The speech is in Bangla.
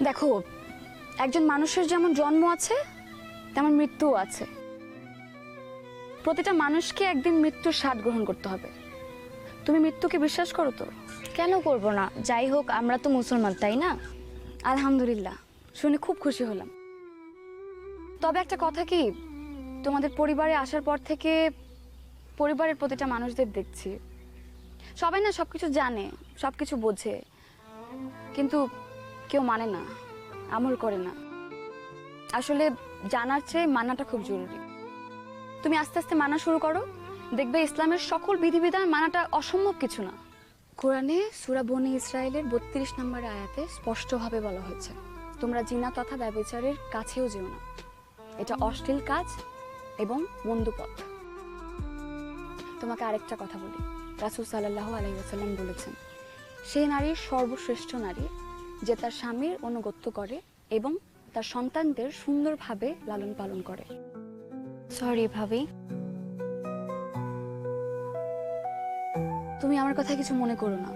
দেখো, একজন মানুষের যেমন জন্ম আছে তেমন মৃত্যুও আছে। প্রতিটা মানুষকে একদিন মৃত্যুর স্বাদ গ্রহণ করতে হবে। তুমি মৃত্যুকে বিশ্বাস করো তো? কেন করব না? যাই হোক, আমরা তো মুসলমান, তাই না? আলহামদুলিল্লাহ, শুনে খুব খুশি হলাম। তবে একটা কথা কি, তোমাদের পরিবারে আসার পর থেকে পরিবারের প্রতিটা মানুষদের দেখছি, সবাই না সবকিছু জানে, সবকিছু বোঝে, কিন্তু কেউ মানে না, আমল করে না। আসলে জানার চেয়ে মানাটা খুব জরুরি। তুমি আস্তে আস্তে মানা শুরু করো, দেখবে ইসলামের সকল বিধিবিধান মানাটা অসম্ভব কিছু না। কোরআনে সূরা বনী ইসরাইলের ৩২ নম্বর আয়াতে স্পষ্টভাবে বলা হয়েছে, তোমরা জিনা তথা ব্যভিচারের কাছেও যেও না, এটা অশ্লীল কাজ এবং মন্দ পথ। তোমাকে আরেকটা কথা বলি, রাসূল সাল্লাল্লাহু আলাইহি ওয়াসাল্লাম বলেছেন, সেই নারী সর্বশ্রেষ্ঠ নারী যে তার স্বামীর অনুগত্য করে এবং তার সন্তানদের সুন্দরভাবে লালন পালন করে। সরি ভাবি। তুমি আমার কথা কিছু মনে করো না।